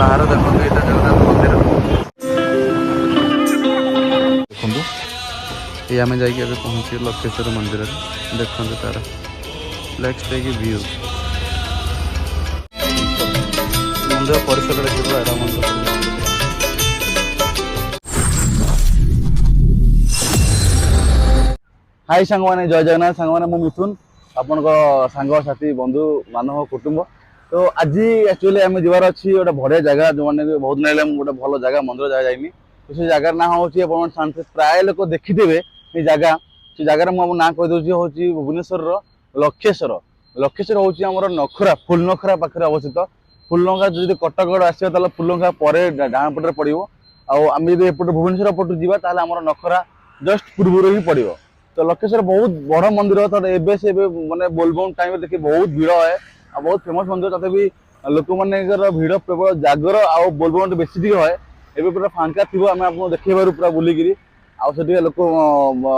बाहर देखो ये जगन्नाथ मंदिर देखो ये आम जा पहुँचे लक्षेश्वर मंदिर देखते तार लेट्स टेक ए व्यू मंदिर परिसर देखिए मंदिर हाई सांग मैंने जय जगन्नाथ सांग मैंने मिथुन आपण सांग साथी बंधु मानव कुटुंब तो आज एक्चुअली आम जबार अच्छी गोटे बढ़िया जगह जो मैंने बहुत ना गोटे भल जगह मंदिर जगह जाइनी तो से जगार ना हूँ प्राय लोक देखिथे ये जगह से जगार मुझे ना कहीदे हूँ भुवनेश्वर लक्षेश्वर लक्षेश्वर हूँ आम नखरा फुल नखरा पाखे अवस्थित फुलनखा जो कटक आसो फुलनखा पर डाण पटे पड़ो आम जो भुवनेश्वर पटू जावा आम नखरा जस्ट पूर्व ही पड़ो तो लक्षेश्वर बहुत बड़ मंदिर तो एबे से माने बोलबम टाइम देखिए बहुत भीड़ है और बहुत फेमस मंदिर तथापि लोक मान भीड़ प्रबल जागर आउ बोलबम बेसी टी है एबे पूरा फांका थी आम आपको देखेबार पूरा बुलिकी आगे लोक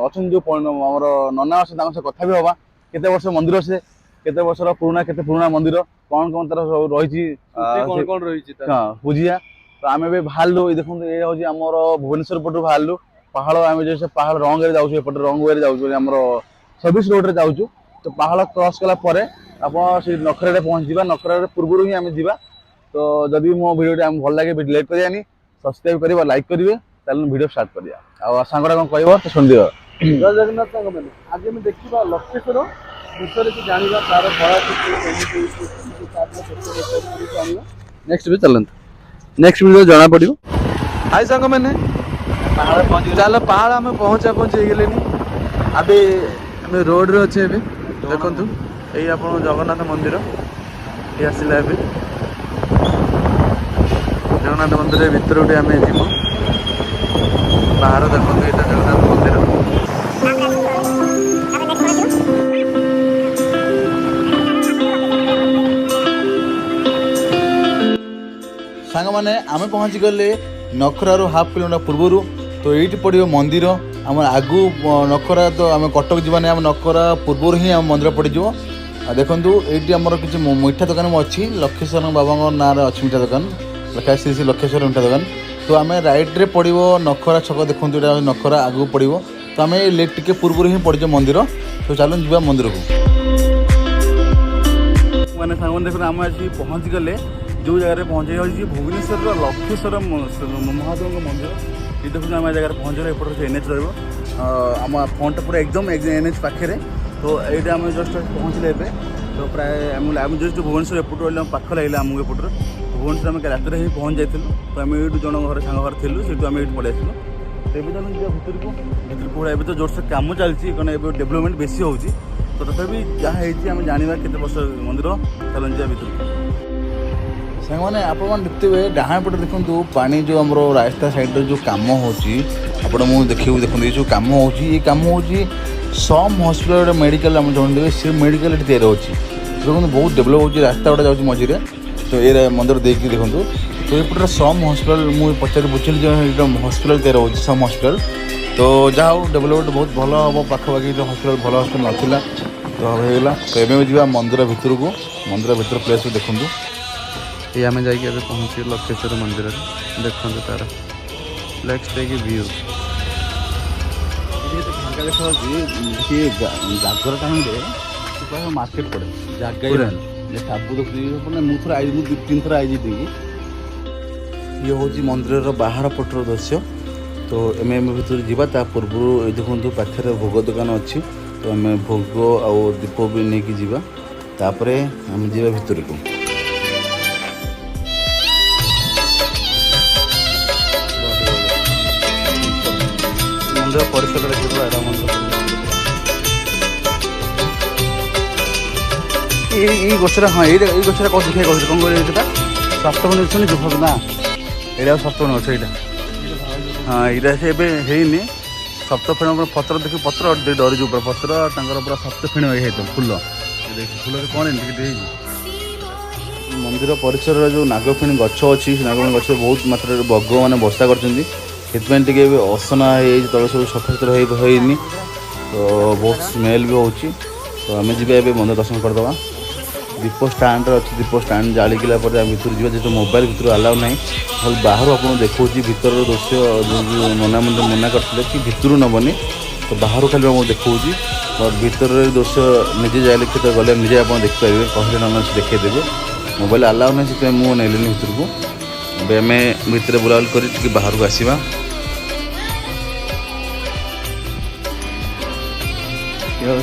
अच्छा जो नना अच्छे कथा भी हवा केते वर्ष मंदिर से केते वर्ष पुराना मंदिर कौन कौन तार रही पूजिया तो आम बाहर देखो ये हूँ आम भुवनेश्वर पटू बाहर पहाड़ आम जो पहाड़ रंग जाऊँ रंग वे जाऊँ सर्विस रोड रे जाऊँ तो पहाड़ क्रॉस कला आप नखरा पहुँचा नखरा पूर्व ही आम जा तो जदि मो भिडियो आम भल लगे लेट करानी सब्सक्राइब कर लाइक करेंगे भिडियो स्टार्ट करा सांगटा कौन कह तो सुन दियो जय जगन्नाथ सांग मैंने आज आम देखा लक्षेश्वर विषय कि जाना तार नेक्स्ट भी चलते नेक्स्ट वीडियो जाना पड़ो हाय सांग मैंने चल पहाड़ आम पहुँचे गले अभी आम रोड रे अच्छे देखु यही आप जगन्नाथ मंदिर ये आसला जगन्नाथ मंदिर भीतर गोटे आम जीव बाहर देखो ये जगन्नाथ मंदिर सांग मैंने आम पहुँची गले नखरारू हाफ किलोमीटर पूर्व तो ये पड़ो मंदिर आम आगु नखरा तो आम कटक जाने आम नखरा पूर्व ही आम मंदिर पड़ो देखूँ ये आमर किसी मीठा दुकान अच्छी लक्षेश्वर बाबा ना अच्छी मीठा दुकान लिखा श्री लक्षेश्वर मीठा दुकान तो आम रईट रे पड़ो नखरा छक देखूँ यहाँ नखरा आगू पड़ो तो आम लेफ्ट टिके पूर्व ही पड़ो मंदिर तो चलो जा मंदिर को मैंने सांग देखो आम आज पहुँच गले जो जगह पहुँचे भुवनेश्वर लक्षेश्वर महादेव मंदिर ये देखो आम जगह पहुँचे एपटे एनएच रम फ्रंट पूरा एकदम एनएच पाखे तो ये आम जस्ट पहुँचले तो प्राय आम जस्ट भुवनेश्वर एपट रही पाख लगे आमको एपटर भुवनेश्वर आम रात ही पहुँच जाइलु तो आम ये जन घर सांग घर थी से आम ये पलि आसलु तो ये चलो भितर को ये तो जोरसोर कम चलती क्या डेभलपमेंट बेसी हो तो तथापि जहाँ आम जाना केते वर्ष मंदिर चलन जा भितर सांग मैंने आप देखते डाण पटे देखो पानी जो आम रास्ता साइड जो कम हो देखिए देखो ये जो कम हो कम हो सम हस्पिटाल मेडिकल आम जानते से मेडिकल तैयार होती देखो बहुत डेभलप हो रास्ता गुटा जाऊँगी मझे तो ये मंदिर देखिए देखो तो ये सम हस्पिटाल मुझे पचारि बुझिली जो हस्पिटाल तैयार हो सम हस्पिटाल तो जहाँ हो डेभलपमेंट बहुत भल हम पाखापाखि जो हस्पिटाल भल हस्पिटाल नाला तो होगा तो एवं जा मंदिर भितर को मंदिर भितर प्लेस को देखूँ ये आम जा पहुँचे लक्षेश्वर मंदिर देखते तार लेट्स टेक ए व्यू फांका देखा जागर टाइम मार्केट पड़े जगह सब देखते मुझे आई मुझे 2-3 थर आई ये हूँ मंदिर बाहर पटर दृश्य तो एम भर जावा पूर्व देखो पाखे भोग दुकान अच्छी तो आम भोग आउ दीप भी नहीं जापर आम जा भितर को मंदिर परिसर देखिए मंदिर ये गछरा हाँ ये गछरा कौन देखिए कौन कर सप्तमणी अच्छे जुफक ना यहाँ सप्तमणी अच्छे यहाँ हाँ यहाँ से है सप्तफेण पत्र देखिए पत्र डरी जो पत्र पूरा सप्तफेण ये फुल फुल कौन मंदिर परिसर जो नागफेणी गछ अच्छी नागफेणी गछ बहुत मात्रा बग मैंने बसा कर असना तले सब सफा सुतरा होनी तो बहुत स्मेल भी हो तो आम जी मंदिर दर्शन करदे दीप स्टाण्ड अच्छी दीप स्टाण्ड जालिकला भितर जी जेहतु मोबाइल भितर अलाउ ना भल बाहर आपको देखा भितर दृश्य जो नना मतलब मना करते कि भितर नबनी तो बाहर खाली देखा भितर दृश्य निजे जाए तो गले निजे आप देखिपारे कहले नना से देखदेवे मोबाइल अलाउ ना से मुझे नेली भितर को आम भितर बुलाबुल कर बाहर को आसवा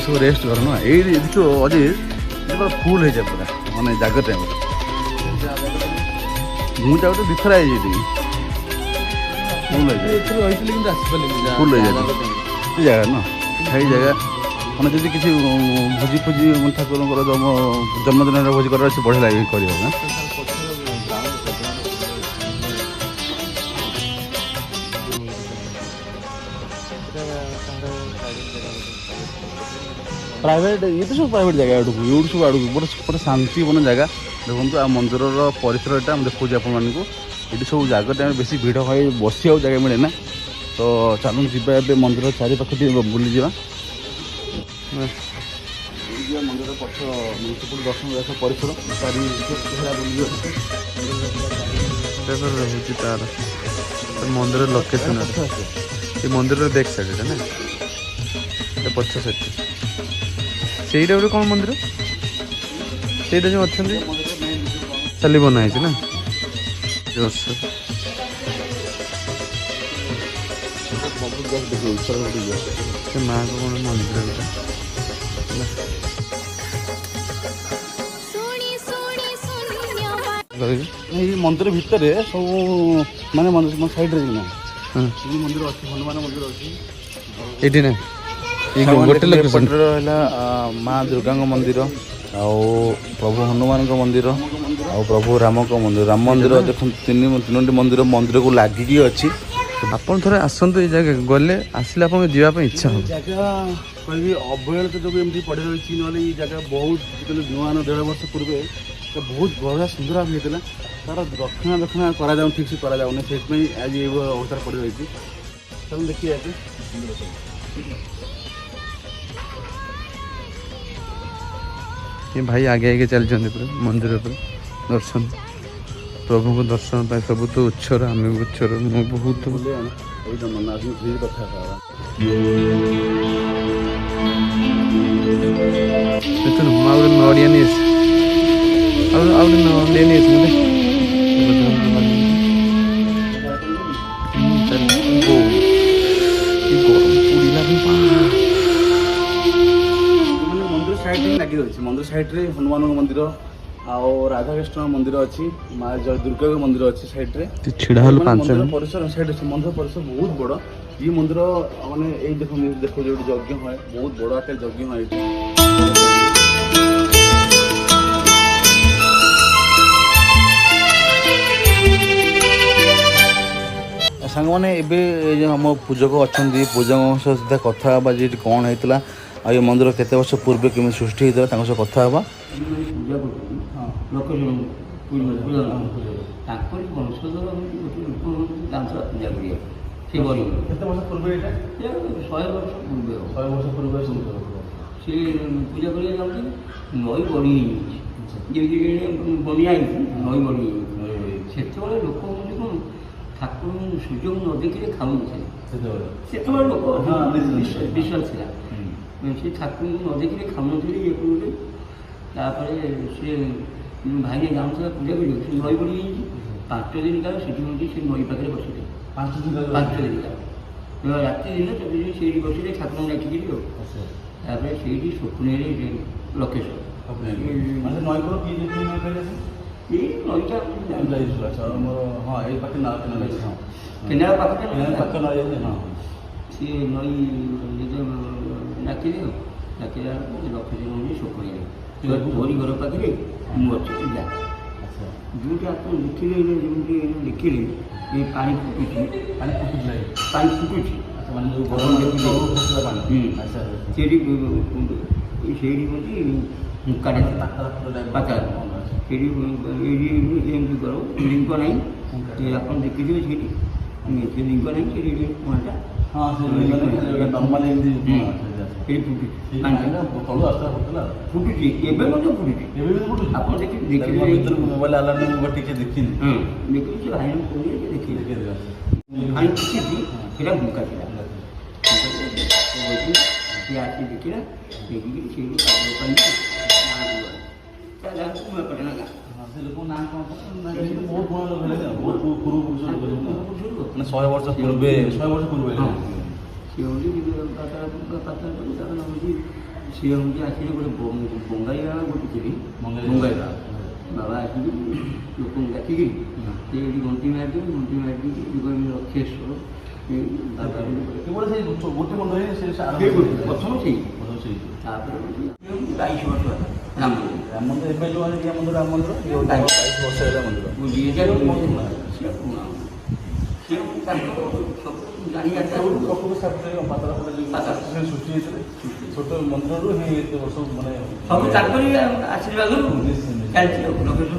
सब रेस्ट कर ना ये देखो अजीत पूरा फुल हो जाए पूरा माने जगह टाइम मुझे जाऊँ तो दिखर आई फुल हो जाए फुल हो जाए जगह ना सही जगह मैंने जब किसी भोजी फोजी ठाकुर जन्मदिन भोजी कर बढ़िया लगे कर प्राइवेट ये तो सब प्राइवेट जगह आड़क ये सब आड़क पूरा शांति बना जगह देखो आ मंदिर परिसर यहाँ देखा आप ये सब जगह टाइम बेस भिड़ है बस जगह मिले ना तो चलू जा मंदिर चारि पाख बुली जा मंदिर पक्ष म्यूनिसिपल दर्शन परिसर रही तार मंदिर लोकेशन ये मंदिर बैक साइड ना पछ साइड से कौन मंदिर से जो अच्छा चाली बनाई ना से माँ को कौन मंदिर मंदिर भितर सब माने मंदिर साइड रे ना मंदिर अच्छी हनुमान मंदिर अच्छी ये ना गोटे लोकेशन माँ दुर्गा मंदिर प्रभु हनुमान मंदिर आ प्रभु राम मंदिर राम मंदिर देख तीन मंदिर मंदिर को लगिकी अच्छी आप थे आसतु ये जगह गले आसिले आप जावाई इच्छा हो जगह कह अवहेलित जो एमती पड़ी रही ना ये जगह बहुत नुआ 1.5 वर्ष पूर्व बहुत बढ़िया सुंदर भाव होता तार रक्षणाबेक्षण करा ठीक से करा से आज ये अवस्था पड़ रही चलो देखिए ये भाई आगे आगे चल पूरा मंदिर पर दर्शन प्रभु को दर्शन पाए सब तो उच्छर आम उच्छर मु बहुत नड़िया नहीं मंदिर साइड रे हनुमान मंदिर आउ राधाकृष्ण मंदिर अच्छी माँ दुर्गा मंदिर अच्छी साइड रे छिड़ा मंदिर परिसर साइड अच्छे मंदिर परिसर बहुत बड़ ये मंदिर माने ये देखो देखो जो यज्ञ है बहुत बड़ आकार यज्ञ है सांग मैंने एवं आम पूजक अच्छा पूजक सीधा कथा जी कौन होता आ ये मंदिर केते वर्ष पूर्व केमी सृष्टि होता कथा हाँ पूजा कर नई बड़ी बनिया नई बड़ी से लोक कौन ठाकुर सुजोग न देखिए खाऊ से लोक विश्वास था से ठाकुर न देखिए खाऊ ये करूँ से भाई गाँव पूजा कर नई बड़ी 5 दिन काल से नई पाखे बसले 5 दिन काल राति दिन से बसले ठाकुर डाकी से स्वप्न लोकेशन केनाल पाखे सी नई डाकिले डाकिला लोकेशन हूँ स्वप्न तोरी घर पाखे मुझे जो आप लिखिले लिखिले ये पानी फुटुची पानी फुटुची मुक्काटे पाता लिंक ना आप देखिए लिंक ना कौनटा ହଁ ସେ ନର୍ମାଲି ଏମିତି ଏଇ ଫୁଟୁଛି ତଳୁ ଆସ୍ତେ ଫୁଟୁଥିଲା ଫୁଟୁଛି ଏବେ ମଧ୍ୟ ଫୁଟୁଛି ଏବେ ବି ଫୁଟୁଛି ଆପଣ ଦେଖି ଭିତରକୁ ମୋବାଇଲ ଆଲାର୍ମ ମୁଁ ଟିକେ ଦେଖିନି ଦେଖୁଛି ଭାଇ ଦେଖିଲି ଭାଇ ଫୁଟିଛି ସେଟା ବୁକା ଥିଲା ସିଏ ଆସି ଦେଖିଲା ଦେଖିକି ସେଇଠୁ କାଗଜ ପାଇଁ ପଟେ ନା ସେ ଲୋକଙ୍କ ନାଁ କ'ଣ ବହୁତ ପୁରୁଣା ଲୋକ ହେଲେ ବହୁତ ପୂର୍ବପୁରୁଷ ଲୋକ ମାନେ 100 ବର୍ଷ ପୂର୍ବେ ସିଏ ହେଉଛି ସିଏ ହେଉଛି ଆସିଲେ ଗୋଟେ ବଙ୍ଗାଳୀ ବାବା ଗୋଟେ ଥିଲି ବଙ୍ଗାଳୀ ବାବା ଆସିକି ଲୋକଙ୍କୁ ଡାକିକି ସେ ଏଠି ଘଣ୍ଟି ମାରିଦେବି ରକ୍ଷେଶ୍ୱର କେବଳ ସେଇ ଗୋଟେ ମନ୍ଦିର ହିଁ ସେ ପ୍ରଥମ ସେଇ ତାପରେ 22 ବର୍ଷ ରାମ ମନ୍ଦିର ଏବେ ଯେଉଁ ରାମ ମନ୍ଦିର 22 ବର୍ଷ ହେଲା ମନ୍ଦିର ସୃଷ୍ଟି ହେଇଥିଲେ ଛୋଟ ମନ୍ଦିରରୁ ହିଁ ଏତେ ବର୍ଷ ମାନେ ସବୁ ତାଙ୍କରି ଆଶୀର୍ବାଦରୁ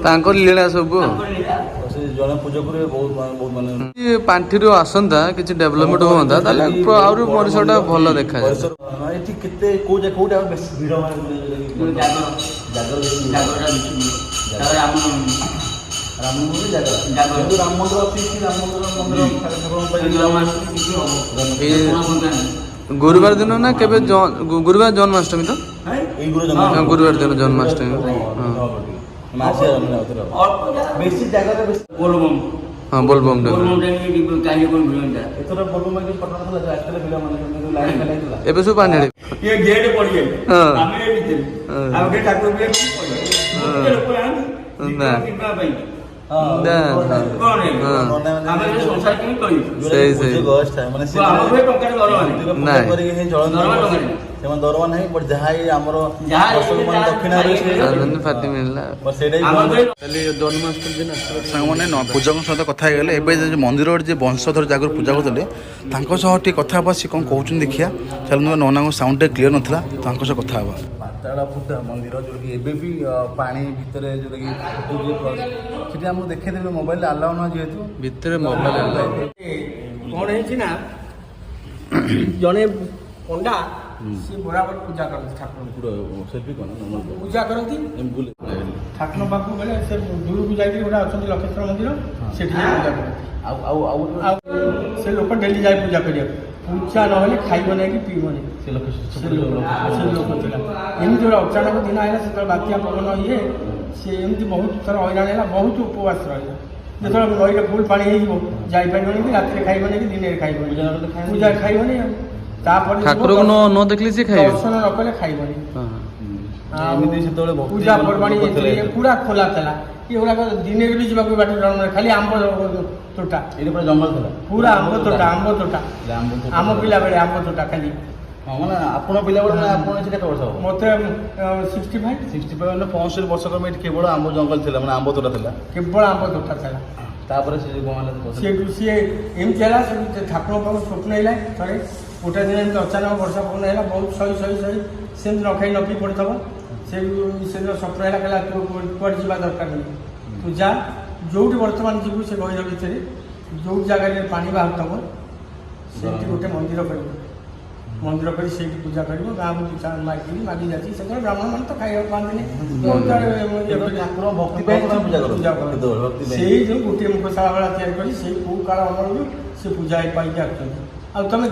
ତାଙ୍କର ଲୀଳା ସବୁ ସେ ଜଣେ ପୂଜା କରିବେ ବହୁତ ମାନେ ପାଣ୍ଠିରୁ ଆସନ୍ତା କିଛି ଡେଭଲପମେଣ୍ଟ ହୁଅନ୍ତା ତାହେଲେ ଆହୁରି ପରିସରଟା ଭଲ ଦେଖାଯାଏ। ଏଠି କେତେ କୋଉଟା ବେଶୀ ଭିଡ଼ ରାମ ମନ୍ଦିର ଅଛି ରାମ ମନ୍ଦିର ଗୁରୁବାର ଦିନ ନା କେବେ ଗୁରୁବାର ଜନ୍ମାଷ୍ଟମୀ ତ ଏଇ ଗୁରୁବାର ଦିନ ଜନ୍ମାଷ୍ଟମୀ ବେଶୀ ଜାଗାରେ ହଁ ବୋଲବମ୍ ଏବେ ସବୁ ପାଣି ଦରମା ନାହିଁ ଯାହା ଆମର ଫାଟି ମିଳିଲା ସାଙ୍ଗମାନେ ପୂଜାଙ୍କ ସହିତ କଥା ହେଇଗଲେ ଏବେ ମନ୍ଦିର ଯେ ବଂଶଧର ଜାଗାରେ ପୂଜା କରୁଥିଲେ ତାଙ୍କ ସହ ଟିକେ କଥା ହେବା ସେ କ'ଣ କହୁଛନ୍ତି ଦେଖିବା ଚାଲନ୍ତୁ ନନାଙ୍କ ସାଉଣ୍ଡ ଟିକେ କ୍ଲିୟର ନଥିଲା ତାଙ୍କ ସହ କଥା ହେବା ପାତାଳ ଫୁଟା ମନ୍ଦିର ଯେଉଁଟାକି ଏବେ ବି ପାଣି ଭିତରେ ଯେଉଁଟାକି ସେଠି ଆମକୁ ଦେଖେଇଦେବେ ମୋବାଇଲରେ ଆଲାଉ ନୁହଁ ଯେହେତୁ ଭିତରେ ମୋବାଇଲ କ'ଣ ହେଇଛି ନା ଜଣେ ପଣ୍ଡା ସେ ବରାବର ପୂଜା କରନ୍ତି ଠାକୁରଙ୍କୁ ସେଲ୍ଫି କ'ଣ ପୂଜା କରନ୍ତି ଠାକୁର ପାଖକୁ ଗଲେ ସେ ଦୂରକୁ ଯାଇକି ଗୋଟେ ଅଛନ୍ତି ଲକ୍ଷେଶ୍ୱର ମନ୍ଦିର ସେଠି ଯାଇ ପୂଜା କରନ୍ତି ଆଉ ସେ ଲୋକ ଡେଲି ଯାଏ ପୂଜା କରିବାକୁ ପୂଜା ନହେଲେ ଖାଇବ ନାହିଁ କି ପିଇବ ନାହିଁ ସେ ଲୋକ ଥିଲା ଏମିତି ଗୋଟେ ଅଚାନକ ଦିନ ହେଲା ସେତେବେଳେ ବାତ୍ୟା ପବନ ଇଏ ସେ ଏମିତି ବହୁତ ଥର ହଇରାଣ ହେଲା ବହୁତ ଉପବାସ ରହିଲା ଯେତେବେଳେ ନଈରେ ଫୁଲ ପାଣି ହେଇଯିବ ଯାଇପାରିବନି କି ରାତିରେ ଖାଇବନି କି ଦିନରେ ଖାଇବନି ପୂଜା ଖାଇବନି ଆଉ ତାପରେ ଠାକୁରକୁ ନ ଦେଖିଲେ ସେ ଖାଇବେ ଦର୍ଶନ ନ କଲେ ଖାଇବନି ପୂଜା ପର୍ବାଣୀ ପୁରା ଖୋଲା ଥିଲା ଏଗୁଡ଼ାକ ଦିନରେ ବି ଯିବାକୁ ବାଟ ଜଣେ ଖାଲି ଆମ୍ବ ତୋଟା ଜଙ୍ଗଲ ଥିଲା ପୁରା ଆମ୍ବ ତୋଟା ଆମ ପିଲା ବେଳେ ଆମ୍ବ ତୋଟା ଖାଲି ମାନେ ଆପଣ ପିଲାବେଳେ ଆପଣ କେତେ ବର୍ଷ ହବ ମୋତେ 65 ମାନେ 65 ବର୍ଷ କମ ଏଠି କେବଳ ଆମ୍ବ ଜଙ୍ଗଲ ଥିଲା ମାନେ ଆମ୍ବ ତୋଟା ଥିଲା କେବଳ ଆମ୍ବ ତୋଟା ଥିଲା ତାପରେ ସେ ସେଠୁ ସିଏ ଏମିତି ହେଲା ସେଠୁ ଠାକୁରଙ୍କ ପାଖକୁ ସ୍ୱପ୍ନ ହେଇଲା ଥରେ ଗୋଟେ ଦିନ ଏମିତି ଅଚାନକ ବର୍ଷା ପବନ ହେଲା ବହୁତ ସହି ସେମିତି ନ ଖାଇ ପଡ଼ିଥିବ ସେଦିନ ସ୍ୱପ୍ନ ହେଲା କହିଲା ତୁ କୁଆଡ଼େ ଯିବା ଦରକାର ନାହିଁ ତୁ ଯା ଯେଉଁଠି ବର୍ତ୍ତମାନ ଯିବୁ ସେ ଗହିର ଭିତରେ ଯେଉଁ ଜାଗାରେ ପାଣି ବାହାରୁଥିବ ସେଇଠି ଗୋଟେ ମନ୍ଦିର କରିବୁ ମନ୍ଦିର କରି ସେଇଠି ପୂଜା କରିବ ଗାଁକୁ ମାଗି ଯାଉଛି ସେତେବେଳେ ବ୍ରାହ୍ମଣ ମାନେ ତ ଖାଇବାକୁ ପାଆନ୍ତିନି ସେଇ ଯେଉଁ ଗୋଟିଏ ମୁଖଶାଳା ଭଳିଆ ତିଆରି କରି ସେଇ କେଉଁ କାଳ ଅମଳରୁ ସେ ପୂଜା ପାଇକି ଆସୁଛନ୍ତି ଆଉ ତମେ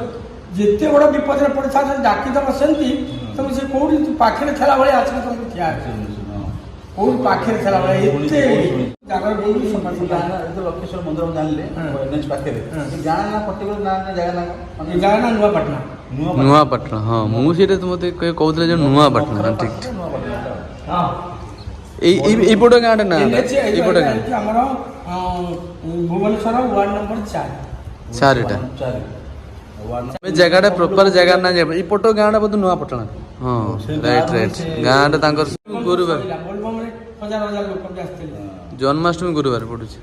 ଯେତେ ବଡ଼ ବିପଦରେ ପଡ଼ିଥାଉ ଡାକିଦେବ ସେମିତି ତମେ ସେ କୋଉଠି ପାଖରେ ଥିଲା ଭଳିଆ ଆସିକି ତମକୁ ଠିଆ କୋଉଠି ପାଖରେ ଥିଲା ଭଳିଆ ଏତେ ଜାଗାରେ ବହୁତ ସଫା ଲକ୍ଷେଶ୍ୱର ମନ୍ଦିର ଜାଣିଲେ ପାଖରେ ଗାଁ ନା ପର୍ଟିକୁଲାର ଜାଗା ନା ନୂଆପାଟଣା ନୂଆପାଟଣା ହଁ ମୁଁ ସେଇଟା ମୋତେ କହୁଥିଲେ ଯେ ନୂଆପାଟଣା ଠିକ୍ ଏଇପଟ ଗାଁଟା ନା ଏଇପଟ ଗାଁ ଆମର ଭୁବନେଶ୍ୱର ୱାର୍ଡ ନମ୍ବର 4ଟା ଜାଗାଟା ପ୍ରପର ଜାଗା ନା ଏଇପଟ ଗାଁଟା ବୋଧେ ନୂଆପାଟଣା ହଁ ରାଇଟ୍ ଗାଁଟା ତାଙ୍କର ଗୁରୁବାର ଜନ୍ମାଷ୍ଟମୀ ଗୁରୁବାର ପଡୁଛି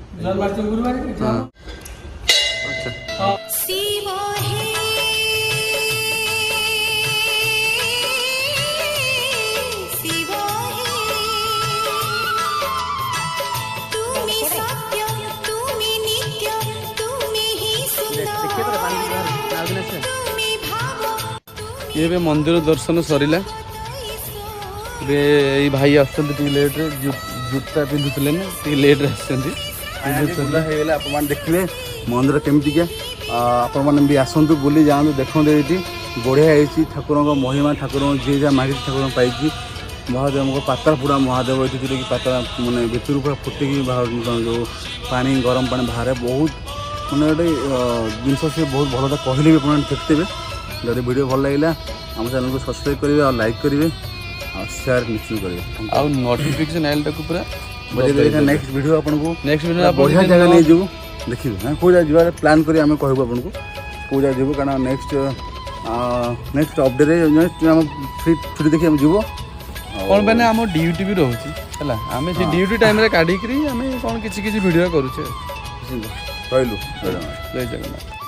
ये भी मंदिर दर्शन सरिला ये भाई आसुँच लेट्रे जूता पिंधुले ना लेट्रे ହେଇଗଲେ ଆପଣମାନେ ଦେଖିଲେ ମନ୍ଦିର କେମିତିକା ଆପଣମାନେ ବି ଆସନ୍ତୁ ବୁଲି ଯାଆନ୍ତୁ ଦେଖନ୍ତୁ ଏଇଠି ବଢ଼ିଆ ହେଇଛି ଠାକୁରଙ୍କ ମହିମା ଠାକୁରଙ୍କ ଯିଏ ଯାହା ମାଗିଛି ଠାକୁରଙ୍କ ପାଇଛି ମହାଦେବଙ୍କ ପାତାଳପୁରା ମହାଦେବ ଏଠି ଯେଉଁଟାକି ପାତାଳ ମାନେ ଭିତରୁ ପୁରା ଫୁଟିକି ଯେଉଁ ପାଣି ଗରମ ପାଣି ବାହାରେ ବହୁତ ମାନେ ଗୋଟେ ଜିନିଷ ସିଏ ବହୁତ ଭଲଟା କହିଲେ ବି ଆପଣ ଦେଖିଦେବେ ଯଦି ଭିଡ଼ିଓ ଭଲ ଲାଗିଲା ଆମ ଚ୍ୟାନେଲକୁ ସବସ୍କ୍ରାଇବ୍ କରିବେ ଆଉ ଲାଇକ୍ କରିବେ ଆଉ ସେୟାର ନିଶ୍ଚୟ କରିବେ ଆଉ ନୋଟିଫିକେସନ୍ ଆଇଲଟାକୁ ପୁରା ନେକ୍ସଟ ଭିଡ଼ିଓ ଆପଣଙ୍କୁ ନେକ୍ସଟ ଭିଡ଼ିଓ ବଢ଼ିଆ ଜାଗା ନେଇଯିବୁ ଦେଖିବେ ହଁ କେଉଁ ଜାଗା ଯିବାର ପ୍ଲାନ୍ କରି ଆମେ କହିବୁ ଆପଣଙ୍କୁ କେଉଁ ଜାଗା ଯିବୁ କାରଣ ନେକ୍ସଟ ଅପଡେରେ ଆମ ଛୁଟି ଦେଖି ଆମେ ଯିବୁ କ'ଣ ପାଇଁ ନା ଆମ ଡ୍ୟୁଟି ବି ରହୁଛି ହେଲା ଆମେ ସେ ଡ୍ୟୁଟି ଟାଇମ୍ରେ କାଢ଼ିକିରି ଆମେ କ'ଣ କିଛି କିଛି ଭିଡ଼ିଓ କରୁଛେ ରହିଲୁ ଜୟ ଜଗନ୍ନାଥ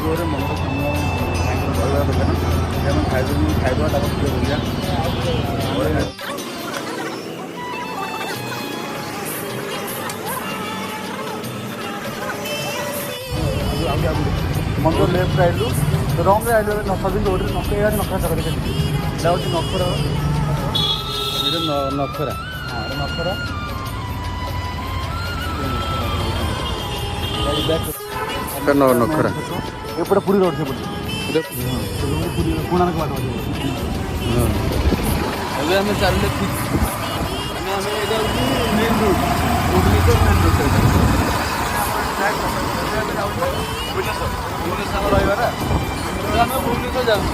ଜୋରରେ ମନର ରହିବା ଦରକାର ଆମେ ଖାଇବା ତାକୁ ବୁଲିବା ମନ୍ଦିର ଲେଫ୍ଟ ଆଇଲୁ ରଙ୍ଗରେ ଆଇଲୁ ନଖା ବି ରୋଡ଼ରେ ନଖା ଏଇଆ ନଖା ଜାଗାରେ ଖେଳିଛି ଏଇଟା ହେଉଛି ନଖରା ନଖରା ହଁ ନଖରା ନଖରା ଏପଟେ ପୁରୀ ରୋଡ଼ ସେପଟେ ପୁରୀ କୋଣାର୍କ ବାଟ ଏବେ ଆମେ ଚାଲିଲେ ଠିକ୍ ଆମେ ଏଇଟା ହେଉଛି main road Bhubaneswar main road Bhubaneswar ରହିବା ନା ଆମେ ଭୁବନେଶ୍ୱର ଯାଉଛୁ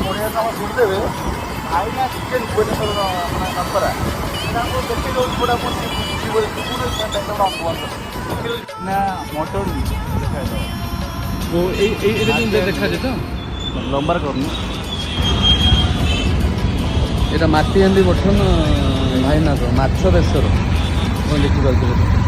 ବଢ଼ିଆ କାମ ଶୁଣିଦେବେ ଆଇନା ଚିକେନ୍ ଭୁବନେଶ୍ୱର ନଖରା ଦେଖି ଦେଉଛି ଗୋଟା ନା ମଟର ଏଇଟା ଦେଖାଯାଏ ତ ଲମ୍ବାର କରୁନି ଏଇଟା ମାଟି ହାଣ୍ଡି ବଠନ ଭାଇନାଥ ମାଛ ବେସର ଆପଣ ଦେଖିପାରୁଥିବେ